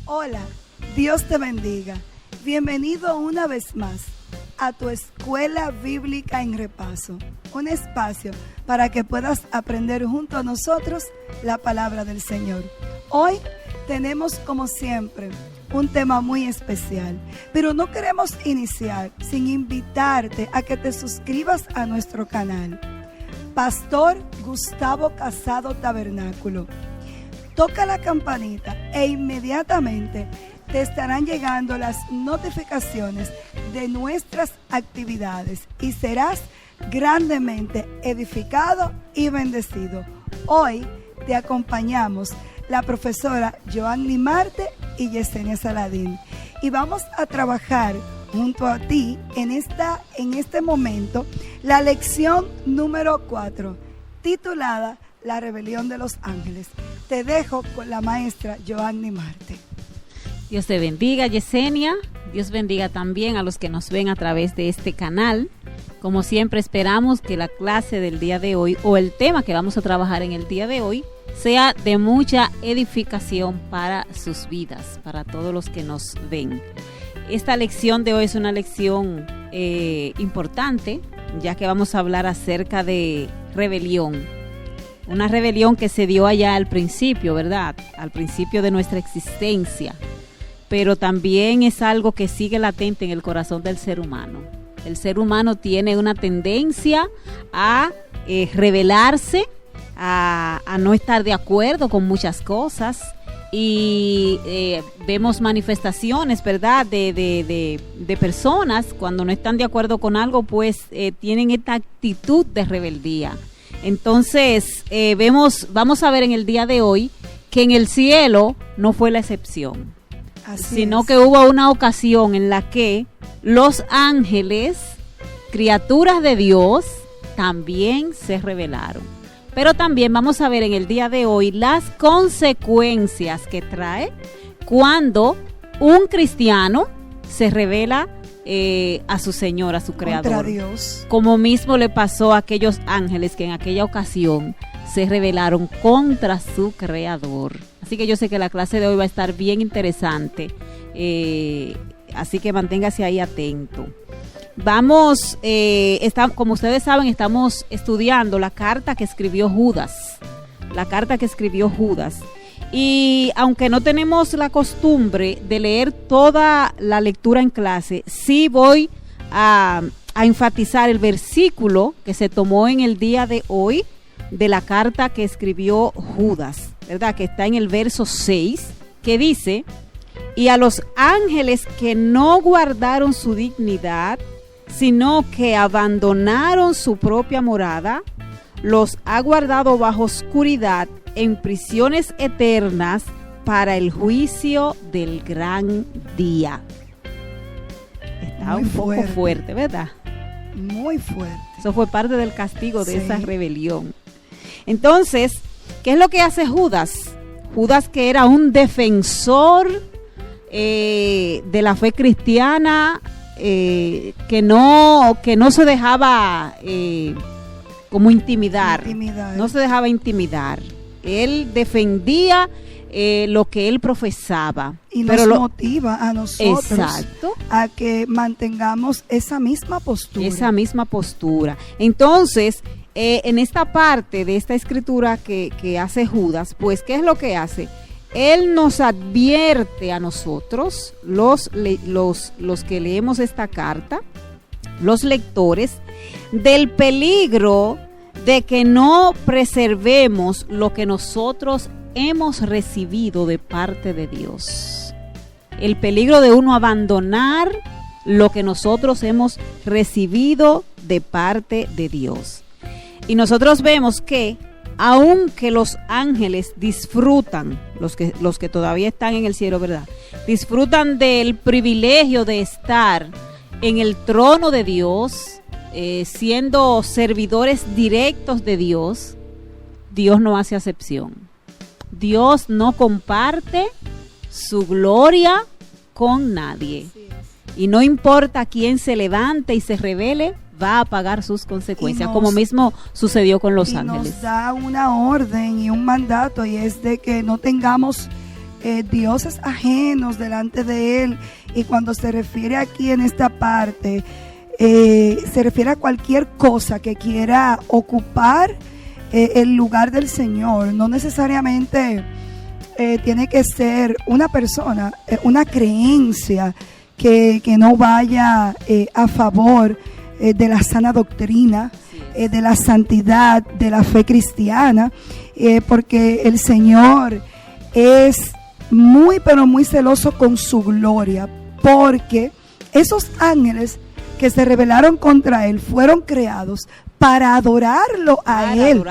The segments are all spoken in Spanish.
Hola, Dios te bendiga. Bienvenido una vez más a tu Escuela Bíblica en Repaso, un espacio para que puedas aprender junto a nosotros la palabra del Señor. Hoy tenemos, como siempre, un tema muy especial, pero no queremos iniciar sin invitarte a que te suscribas a nuestro canal. Pastor Gustavo Casado Tabernáculo. Toca la campanita e inmediatamente te estarán llegando las notificaciones de nuestras actividades y serás grandemente edificado y bendecido. Hoy te acompañamos la profesora Joanny Marte y Yesenia Saladín y vamos a trabajar junto a ti en este momento la lección número 4 titulada La rebelión de los ángeles. Te dejo con la maestra Joanny Marte. Dios te bendiga, Yesenia. Dios bendiga también a los que nos ven a través de este canal. Como siempre, esperamos que la clase del día de hoy o el tema que vamos a trabajar en el día de hoy sea de mucha edificación para sus vidas, para todos los que nos ven. Esta lección de hoy es una lección importante, ya que vamos a hablar acerca de rebelión. Una rebelión que se dio allá al principio, ¿verdad? Al principio de nuestra existencia. Pero también es algo que sigue latente en el corazón del ser humano. El ser humano tiene una tendencia a rebelarse, a no estar de acuerdo con muchas cosas. Y vemos manifestaciones, ¿verdad? De personas cuando no están de acuerdo con algo, pues tienen esta actitud de rebeldía. Entonces, vamos a ver en el día de hoy que en el cielo no fue la excepción, sino que hubo una ocasión en la que los ángeles, criaturas de Dios, también se rebelaron. Pero también vamos a ver en el día de hoy las consecuencias que trae cuando un cristiano se rebela a su Señor, a su Creador. Contra Dios. Como mismo le pasó a aquellos ángeles que en aquella ocasión se rebelaron contra su Creador. Así que yo sé que la clase de hoy va a estar bien interesante. Así que manténgase ahí atento. Vamos, como ustedes saben, estamos estudiando la carta que escribió Judas. La carta que escribió Judas. Y aunque no tenemos la costumbre de leer toda la lectura en clase, sí voy a enfatizar el versículo que se tomó en el día de hoy de la carta que escribió Judas, ¿verdad? Que está en el verso 6, que dice: y a los ángeles que no guardaron su dignidad, sino que abandonaron su propia morada, los ha guardado bajo oscuridad en prisiones eternas para el juicio del gran día. Está muy un poco fuerte, ¿verdad? Muy fuerte. Eso fue parte del castigo de esa rebelión. Entonces, ¿qué es lo que hace Judas? Judas, que era un defensor de la fe cristiana, que no se dejaba como intimidar. No se dejaba intimidar. Él defendía lo que él profesaba. Y nos motiva a nosotros, exacto, a que mantengamos esa misma postura. Esa misma postura. Entonces, en esta parte de esta escritura que hace Judas, pues, ¿qué es lo que hace? Él nos advierte a nosotros, los que leemos esta carta, los lectores, del peligro de que no preservemos lo que nosotros hemos recibido de parte de Dios. El peligro de uno abandonar lo que nosotros hemos recibido de parte de Dios. Y nosotros vemos que aunque los ángeles disfrutan, los que todavía están en el cielo, ¿verdad? Disfrutan del privilegio de estar en el trono de Dios, siendo servidores directos de Dios, Dios no hace acepción. Dios no comparte su gloria con nadie. Y no importa quién se levante y se rebele, va a pagar sus consecuencias, como mismo sucedió con los ángeles. Nos da una orden y un mandato, y es de que no tengamos dioses ajenos delante de Él. Y cuando se refiere aquí en esta parte, se refiere a cualquier cosa que quiera ocupar el lugar del Señor. No necesariamente tiene que ser una persona, una creencia que no vaya a favor de la sana doctrina, de la santidad, de la fe cristiana, porque el Señor es muy, pero muy celoso con su gloria, porque esos ángeles que se rebelaron contra Él fueron creados para adorarlo a Él,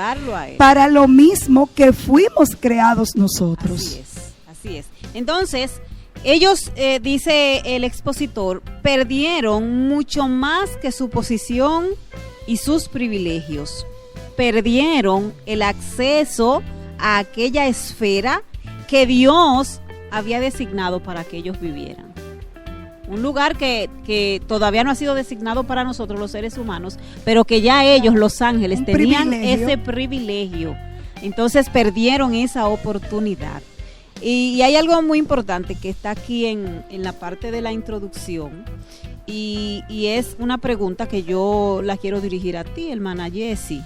para lo mismo que fuimos creados nosotros. Así es. Entonces, ellos, dice el expositor, perdieron mucho más que su posición y sus privilegios. Perdieron el acceso a aquella esfera que Dios había designado para que ellos vivieran. Un lugar que todavía no ha sido designado para nosotros los seres humanos, pero que ya ellos, los ángeles, tenían ese privilegio. Entonces perdieron esa oportunidad. Y hay algo muy importante que está aquí en la parte de la introducción, y es una pregunta que yo la quiero dirigir a ti, hermana Jessie.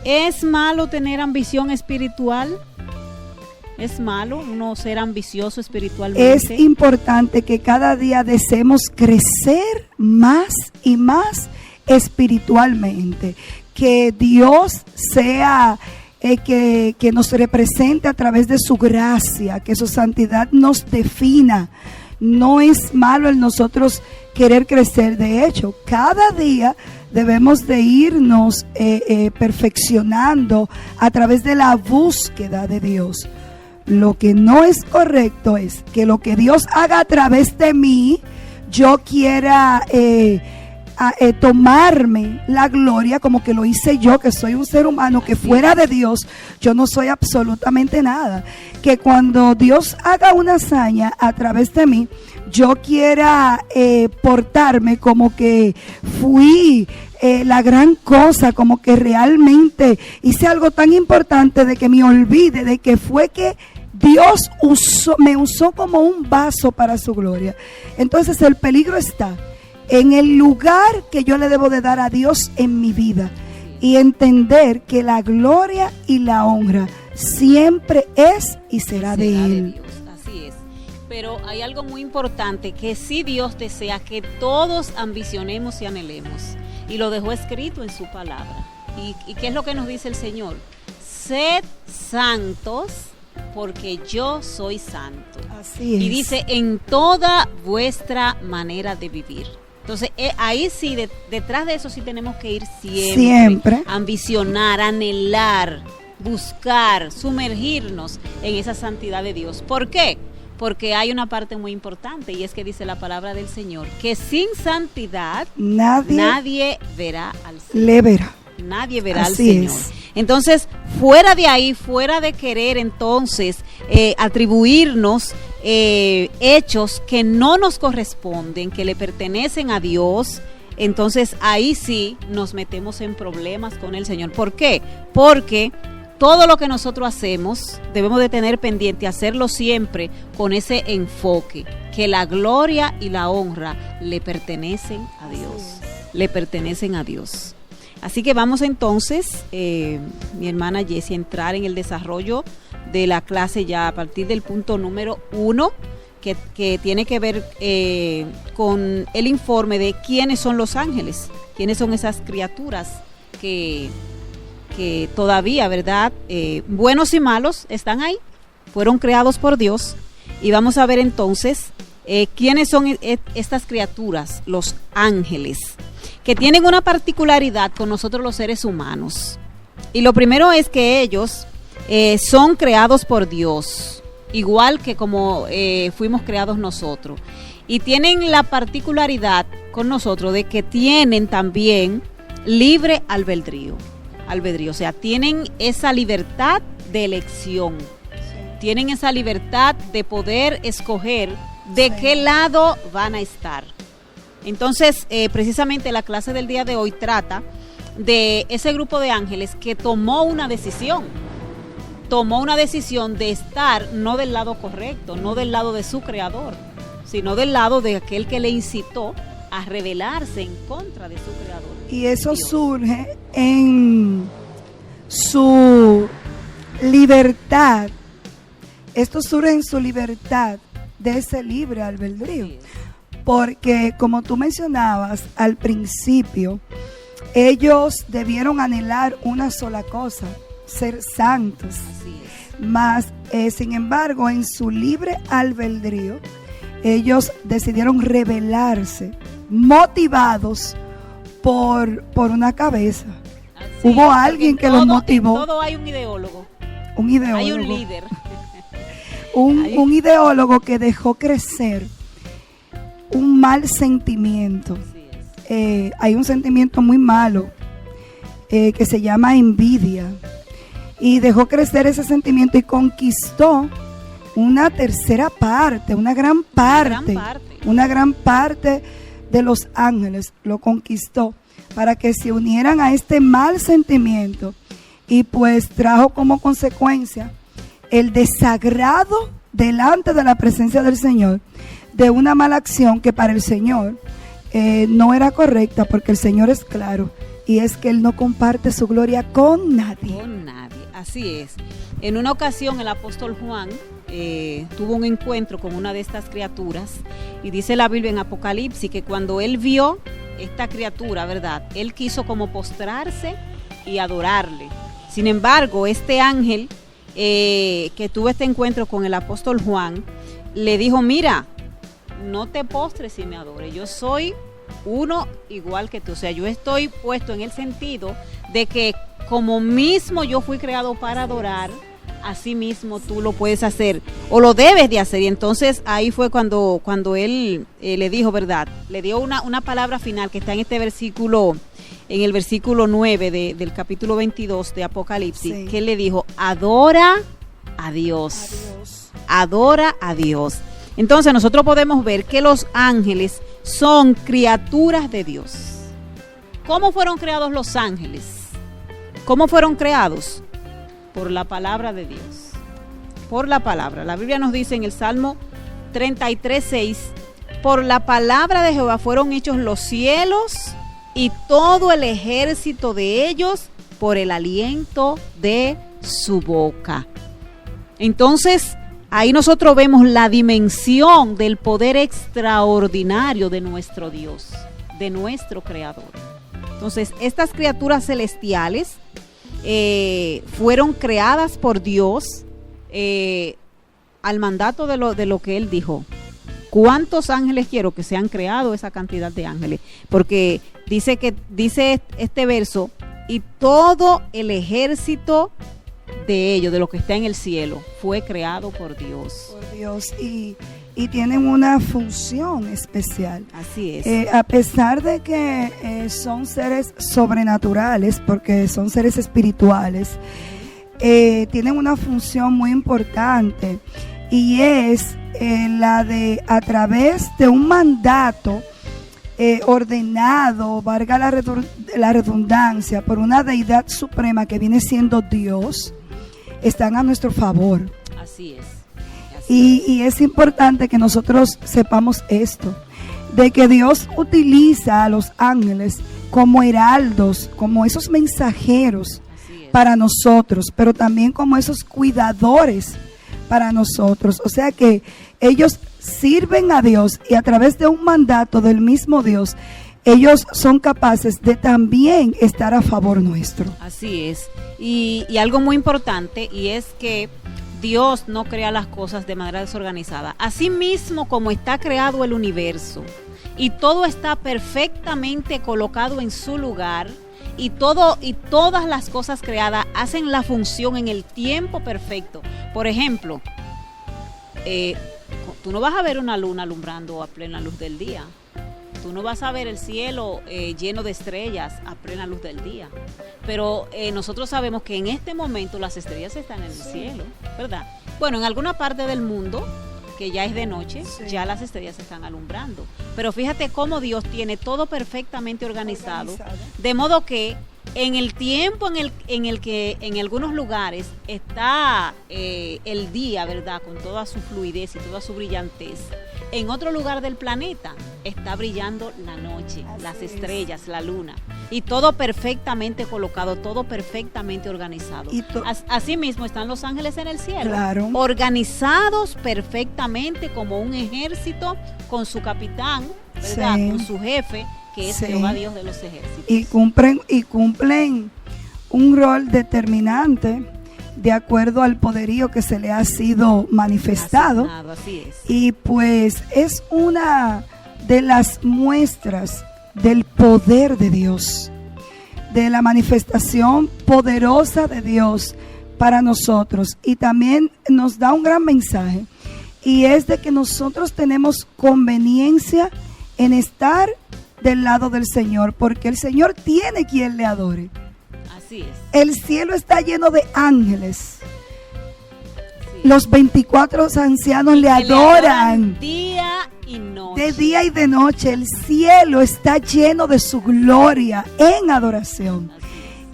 ¿Es malo tener ambición espiritual? ¿Es malo uno ser ambicioso espiritualmente? Es importante que cada día deseemos crecer más y más espiritualmente. Que Dios sea que nos represente a través de su gracia, que su santidad nos defina. No es malo el nosotros querer crecer. De hecho, cada día debemos de irnos perfeccionando a través de la búsqueda de Dios. Lo que no es correcto es que lo que Dios haga a través de mí, yo quiera tomarme la gloria como que lo hice yo, que soy un ser humano, que fuera de Dios yo no soy absolutamente nada. Que cuando Dios haga una hazaña a través de mí, yo quiera portarme como que fui la gran cosa, como que realmente hice algo tan importante, de que me olvide de que fue que Dios me usó como un vaso para su gloria. Entonces el peligro está en el lugar que yo le debo de dar a Dios en mi vida, y entender que la gloria y la honra siempre es y será de Él. Dios, así es. Pero hay algo muy importante, que sí Dios desea que todos ambicionemos y anhelemos, y lo dejó escrito en su palabra. ¿Y qué es lo que nos dice el Señor? Sed santos, porque yo soy santo. Así es. Y dice, en toda vuestra manera de vivir. Entonces, ahí sí, detrás de eso sí tenemos que ir siempre. Ambicionar, anhelar, buscar, sumergirnos en esa santidad de Dios. ¿Por qué? Porque hay una parte muy importante, y es que dice la palabra del Señor, que sin santidad nadie verá al Señor. Le verá. Nadie verá al Señor. Entonces, fuera de ahí, fuera de querer entonces atribuirnos hechos que no nos corresponden, que le pertenecen a Dios, entonces ahí sí nos metemos en problemas con el Señor. ¿Por qué? Porque todo lo que nosotros hacemos debemos de tener pendiente, hacerlo siempre con ese enfoque, que la gloria y la honra le pertenecen a Dios, le pertenecen a Dios. Así que vamos entonces, mi hermana Jessie, a entrar en el desarrollo de la clase ya a partir del punto número 1, que tiene que ver con el informe de quiénes son los ángeles, quiénes son esas criaturas que todavía, ¿verdad? Buenos y malos están ahí, fueron creados por Dios, y vamos a ver entonces quiénes son estas criaturas, los ángeles, que tienen una particularidad con nosotros los seres humanos. Y lo primero es que ellos son creados por Dios, igual que como fuimos creados nosotros. Y tienen la particularidad con nosotros de que tienen también libre albedrío. O sea, tienen esa libertad de elección. Tienen esa libertad de poder escoger de qué lado van a estar. Entonces, precisamente la clase del día de hoy trata de ese grupo de ángeles que tomó una decisión. tomó una decisión de estar no del lado correcto, no del lado de su creador, sino del lado de aquel que le incitó a rebelarse en contra de su creador. Y eso surge en su libertad. Esto surge en su libertad de ese libre albedrío. Porque, como tú mencionabas al principio, ellos debieron anhelar una sola cosa: ser santos. Así es. Mas, sin embargo, en su libre albedrío, ellos decidieron rebelarse, motivados por una cabeza. Así Hubo es, alguien que los motivó. En todo hay un ideólogo. Un ideólogo. Hay un líder. Un ideólogo que dejó crecer un mal sentimiento. Hay un sentimiento muy malo que se llama envidia, y dejó crecer ese sentimiento y conquistó una tercera parte, una gran parte de los ángeles. Lo conquistó para que se unieran a este mal sentimiento, y pues trajo como consecuencia el desagrado delante de la presencia del Señor de una mala acción que para el Señor no era correcta, porque el Señor es claro, y es que Él no comparte su gloria con nadie. Con nadie, así es. En una ocasión el apóstol Juan tuvo un encuentro con una de estas criaturas, y dice la Biblia en Apocalipsis que cuando él vio esta criatura, ¿verdad?, él quiso como postrarse y adorarle. Sin embargo, este ángel que tuvo este encuentro con el apóstol Juan, le dijo: mira, no te postres y me adores, yo soy uno igual que tú. O sea, yo estoy puesto en el sentido de que como mismo yo fui creado para adorar, así mismo tú lo puedes hacer o lo debes de hacer. Y entonces ahí fue cuando él le dijo, ¿verdad?, le dio una palabra final que está en este versículo, en el versículo 9 del capítulo 22 de Apocalipsis, sí, que él le dijo: adora a Dios. Adora a Dios. Entonces nosotros podemos ver que los ángeles son criaturas de Dios. ¿Cómo fueron creados los ángeles? ¿Cómo fueron creados? Por la palabra de Dios. Por la palabra. La Biblia nos dice en el Salmo 33:6: por la palabra de Jehová fueron hechos los cielos y todo el ejército de ellos por el aliento de su boca. Entonces, ahí nosotros vemos la dimensión del poder extraordinario de nuestro Dios, de nuestro Creador. Entonces, estas criaturas celestiales fueron creadas por Dios al mandato de lo que Él dijo. ¿Cuántos ángeles quiero que se han creado? Esa cantidad de ángeles. Porque dice este verso: y todo el ejército de ellos, de lo que está en el cielo, fue creado por Dios. Por Dios, y tienen una función especial. Así es. A pesar de que son seres sobrenaturales, porque son seres espirituales, tienen una función muy importante, y es la de, a través de un mandato ordenado, valga la redundancia, por una deidad suprema que viene siendo Dios, están a nuestro favor. Así es. Y es importante que nosotros sepamos esto, de que Dios utiliza a los ángeles como heraldos, como esos mensajeros para nosotros, pero también como esos cuidadores para nosotros. O sea que ellos sirven a Dios, y a través de un mandato del mismo Dios, ellos son capaces de también estar a favor nuestro. Así es. Y algo muy importante, y es que Dios no crea las cosas de manera desorganizada. Así mismo como está creado el universo y todo está perfectamente colocado en su lugar, y todas las cosas creadas hacen la función en el tiempo perfecto. Por ejemplo, tú no vas a ver una luna alumbrando a plena luz del día. Tú no vas a ver el cielo lleno de estrellas a plena luz del día. Pero nosotros sabemos que en este momento las estrellas están en el cielo, ¿verdad? Bueno, en alguna parte del mundo, que ya es de noche, ya las estrellas se están alumbrando. Pero fíjate cómo Dios tiene todo perfectamente organizado, de modo que en el tiempo en el que en algunos lugares está el día, ¿verdad?, con toda su fluidez y toda su brillantez, en otro lugar del planeta está brillando la noche, las estrellas, la luna, y todo perfectamente colocado, todo perfectamente organizado. Así mismo están los ángeles en el cielo, claro, organizados perfectamente como un ejército, con su capitán, ¿verdad?, sí, con su jefe, que es sí, Jehová Dios de los ejércitos. Y cumplen un rol determinante de acuerdo al poderío que se le ha sido manifestado. Así es. Y pues es una de las muestras del poder de Dios, de la manifestación poderosa de Dios para nosotros. Y también nos da un gran mensaje, y es de que nosotros tenemos conveniencia en estar del lado del Señor, porque el Señor tiene quien le adore. Así es. El cielo está lleno de ángeles. Sí. Los 24 ancianos le adoran día y noche. de día y de noche. El cielo está lleno de su gloria en adoración.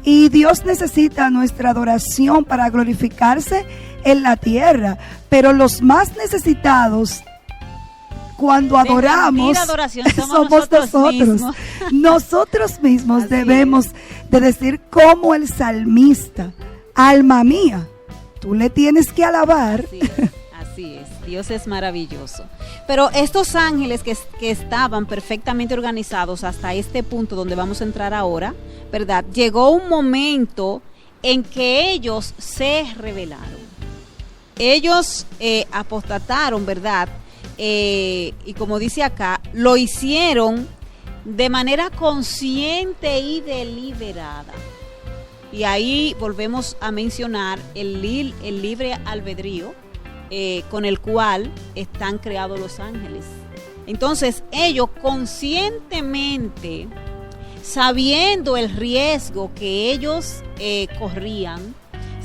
Y Dios necesita nuestra adoración para glorificarse en la tierra. Pero los más necesitados, cuando adoramos, somos nosotros. Nosotros mismos debemos de decir como el salmista: alma mía, tú le tienes que alabar. Así es, Dios es maravilloso. Pero estos ángeles que estaban perfectamente organizados hasta este punto donde vamos a entrar ahora, ¿verdad?, llegó un momento en que ellos se rebelaron. Ellos apostataron, ¿verdad?, y como dice acá, lo hicieron de manera consciente y deliberada. Y ahí volvemos a mencionar el libre albedrío con el cual están creados los ángeles. Entonces ellos conscientemente, sabiendo el riesgo que ellos corrían,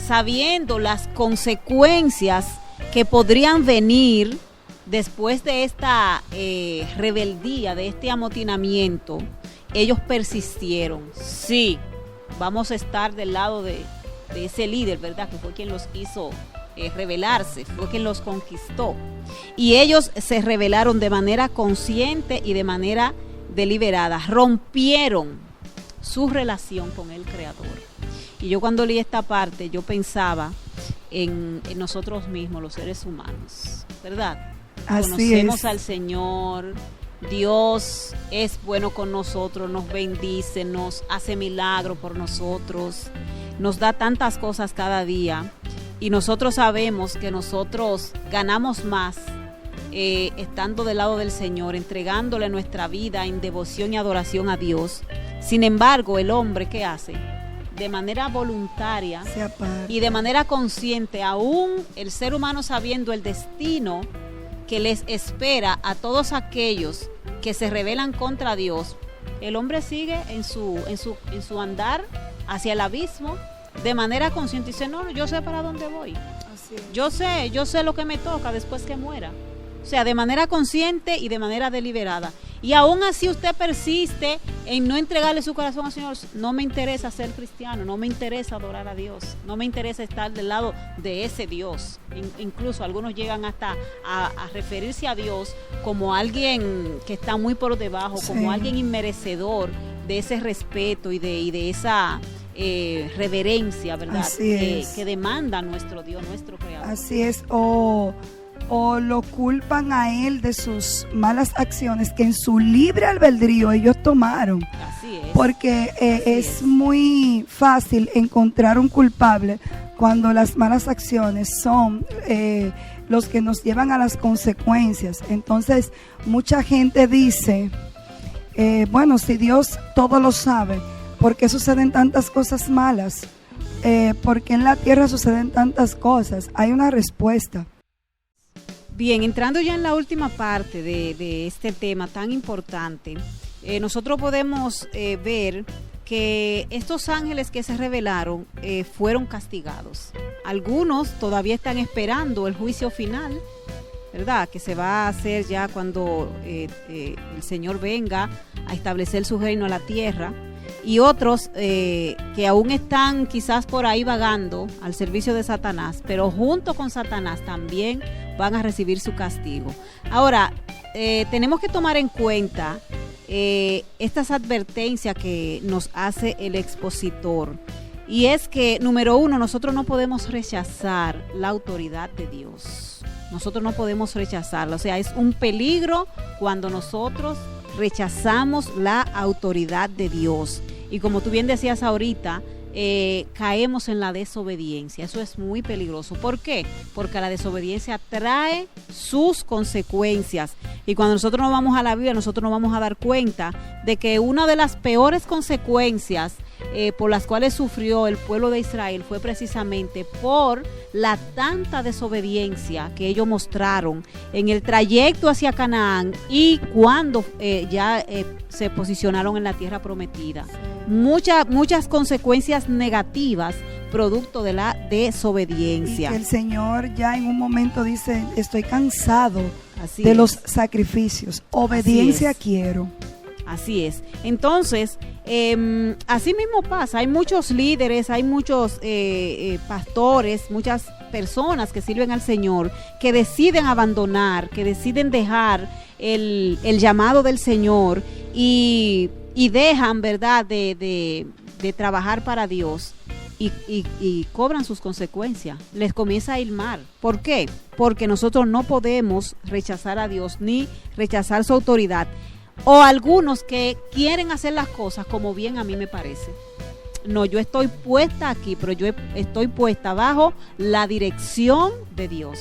sabiendo las consecuencias que podrían venir después de esta rebeldía, de este amotinamiento, ellos persistieron. Sí, vamos a estar del lado de ese líder, ¿verdad?, que fue quien los hizo rebelarse, fue quien los conquistó. Y ellos se rebelaron de manera consciente y de manera deliberada. Rompieron su relación con el Creador. Y yo cuando leí esta parte, yo pensaba en nosotros mismos, los seres humanos, ¿verdad? Así Conocemos es. al Señor, Dios es bueno con nosotros, nos bendice, nos hace milagro por nosotros, nos da tantas cosas cada día, y nosotros sabemos que nosotros ganamos más estando del lado del Señor, entregándole nuestra vida en devoción y adoración a Dios. Sin embargo, el hombre, ¿qué hace? De manera voluntaria y de manera consciente, aún el ser humano sabiendo el destino que les espera a todos aquellos que se rebelan contra Dios, el hombre sigue en su andar hacia el abismo de manera consciente. Dice: no, yo sé para dónde voy. Así es. Yo sé lo que me toca después que muera. O sea, de manera consciente y de manera deliberada. Y aún así usted persiste en no entregarle su corazón al Señor. No me interesa ser cristiano, no me interesa adorar a Dios, no me interesa estar del lado de ese Dios. Incluso algunos llegan hasta a referirse a Dios como alguien que está muy por debajo, sí, como alguien inmerecedor de ese respeto y de esa reverencia, ¿verdad? Que demanda nuestro Dios, nuestro Creador. Así es. O lo culpan a él de sus malas acciones que en su libre albedrío ellos tomaron. Así es. Porque es muy fácil encontrar un culpable cuando las malas acciones son los que nos llevan a las consecuencias. Entonces, mucha gente dice, bueno, si Dios todo lo sabe, ¿por qué suceden tantas cosas malas? ¿Por qué en la tierra suceden tantas cosas? Hay una respuesta. Bien, entrando ya en la última parte de este tema tan importante, nosotros podemos ver que estos ángeles que se rebelaron fueron castigados. Algunos todavía están esperando el juicio final, ¿verdad?, que se va a hacer ya cuando el Señor venga a establecer su reino a la tierra. y otros que aún están quizás por ahí vagando al servicio de Satanás, pero junto con Satanás también van a recibir su castigo. Ahora, tenemos que tomar en cuenta estas advertencias que nos hace el expositor. Y es que, número uno, nosotros no podemos rechazar la autoridad de Dios. Nosotros no podemos rechazarla. O sea, es un peligro cuando nosotros rechazamos la autoridad de Dios. Y como tú bien decías ahorita, caemos en la desobediencia. Eso es muy peligroso. ¿Por qué? Porque la desobediencia trae sus consecuencias. Y cuando nosotros nos vamos a la Biblia, nosotros nos vamos a dar cuenta de que una de las peores consecuencias por las cuales sufrió el pueblo de Israel fue precisamente por la tanta desobediencia que ellos mostraron en el trayecto hacia Canaán y cuando se posicionaron en la tierra prometida. Muchas consecuencias negativas producto de la desobediencia. Y que el Señor ya en un momento dice, estoy cansado de los sacrificios, obediencia quiero. Así es. Entonces, así mismo pasa. Hay muchos líderes, hay muchos pastores, muchas personas que sirven al Señor, que deciden abandonar, que deciden dejar el llamado del Señor y dejan, ¿verdad?, de trabajar para Dios y cobran sus consecuencias. Les comienza a ir mal. ¿Por qué? Porque nosotros no podemos rechazar a Dios ni rechazar su autoridad. O algunos que quieren hacer las cosas como bien a mí me parece. No, yo estoy puesta aquí, pero yo estoy puesta bajo la dirección de Dios.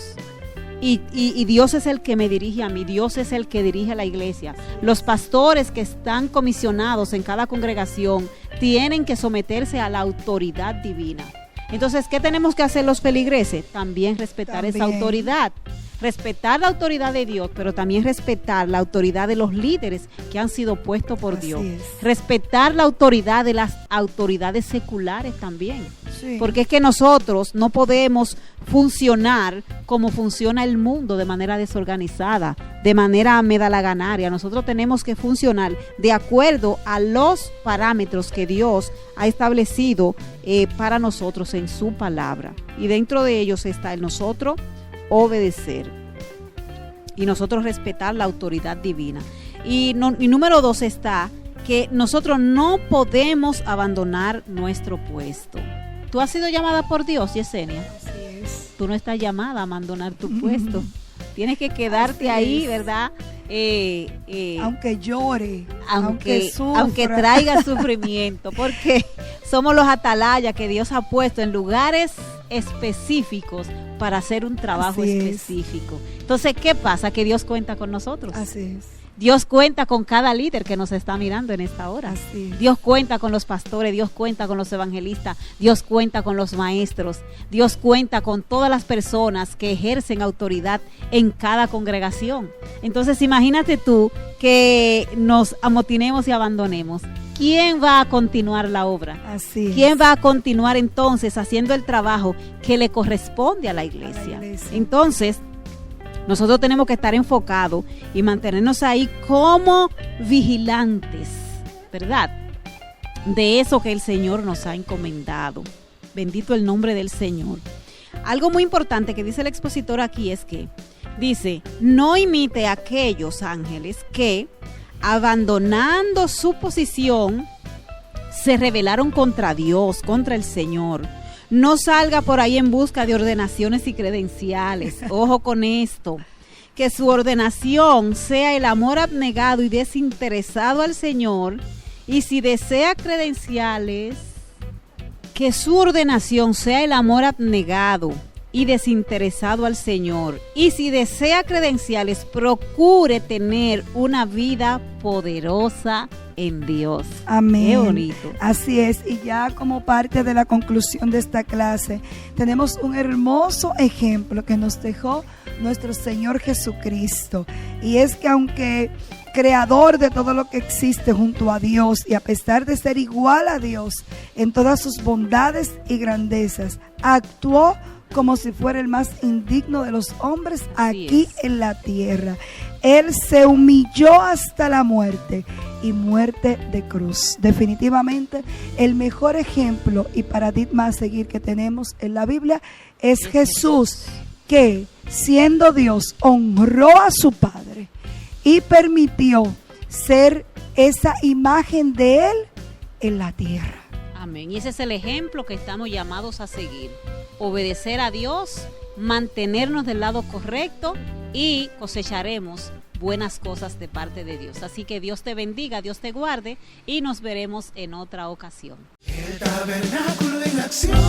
Y Dios es el que me dirige a mí, Dios es el que dirige a la iglesia. Los pastores que están comisionados en cada congregación tienen que someterse a la autoridad divina. Entonces, ¿qué tenemos que hacer los feligreses? También respetar esa autoridad. Respetar la autoridad de Dios, pero también respetar la autoridad de los líderes que han sido puestos por Dios. Respetar la autoridad de las autoridades seculares también. Sí. Porque es que nosotros no podemos funcionar como funciona el mundo, de manera desorganizada, de manera medalaganaria. Nosotros tenemos que funcionar de acuerdo a los parámetros que Dios ha establecido para nosotros en su palabra. Y dentro de ellos está el nosotros obedecer y nosotros respetar la autoridad divina. Y número 2 está que nosotros no podemos abandonar nuestro puesto. Tú has sido llamada por Dios, Yesenia. Así es. Tú no estás llamada a abandonar tu puesto. Tienes que quedarte ahí, ¿verdad? Aunque llore, aunque sufra, aunque traiga sufrimiento, porque somos los atalayas que Dios ha puesto en lugares específicos para hacer un trabajo específico. Entonces, ¿qué pasa? Que Dios cuenta con nosotros. Así es. Dios cuenta con cada líder que nos está mirando en esta hora. Así. Dios cuenta con los pastores, Dios cuenta con los evangelistas, Dios cuenta con los maestros, Dios cuenta con todas las personas que ejercen autoridad en cada congregación. Entonces, imagínate tú que nos amotinemos y abandonemos. ¿Quién va a continuar la obra? Así es. ¿Quién va a continuar entonces haciendo el trabajo que le corresponde a la iglesia? Entonces, nosotros tenemos que estar enfocados y mantenernos ahí como vigilantes, ¿verdad? De eso que el Señor nos ha encomendado. Bendito el nombre del Señor. Algo muy importante que dice el expositor aquí es que dice, no imite a aquellos ángeles que, abandonando su posición, se rebelaron contra Dios, contra el Señor. No salga por ahí en busca de ordenaciones y credenciales. Ojo con esto. Que su ordenación sea el amor abnegado y desinteresado al Señor. Y si desea credenciales, que su ordenación sea el amor abnegado y desinteresado al Señor. Y si desea credenciales, procure tener una vida poderosa en Dios. Amén. Qué bonito. Así es. Y ya como parte de la conclusión de esta clase, tenemos un hermoso ejemplo que nos dejó nuestro Señor Jesucristo. Y es que aunque creador de todo lo que existe junto a Dios, y a pesar de ser igual a Dios en todas sus bondades y grandezas, actuó como si fuera el más indigno de los hombres aquí en la tierra. Él se humilló hasta la muerte y muerte de cruz. Definitivamente el mejor ejemplo y paradigma a seguir que tenemos en la Biblia es Jesús, que siendo Dios honró a su Padre y permitió ser esa imagen de Él en la tierra. Amén. Y ese es el ejemplo que estamos llamados a seguir. Obedecer a Dios, mantenernos del lado correcto y cosecharemos buenas cosas de parte de Dios. Así que Dios te bendiga, Dios te guarde y nos veremos en otra ocasión. El Tabernáculo en Acción.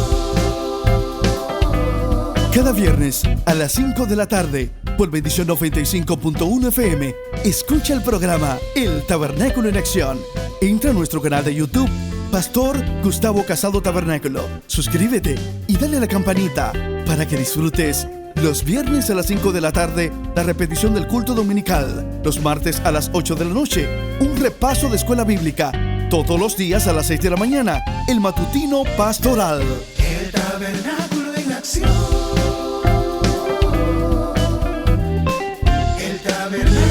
Cada viernes a las 5 de la tarde, por Bendición 95.1 FM, escucha el programa El Tabernáculo en Acción. Entra a nuestro canal de YouTube, Pastor Gustavo Casado Tabernáculo. Suscríbete y dale a la campanita para que disfrutes los viernes a las 5 de la tarde la repetición del culto dominical, los martes a las 8 de la noche, un repaso de escuela bíblica, todos los días a las 6 de la mañana, el matutino pastoral. El Tabernáculo en Acción. El Tabernáculo.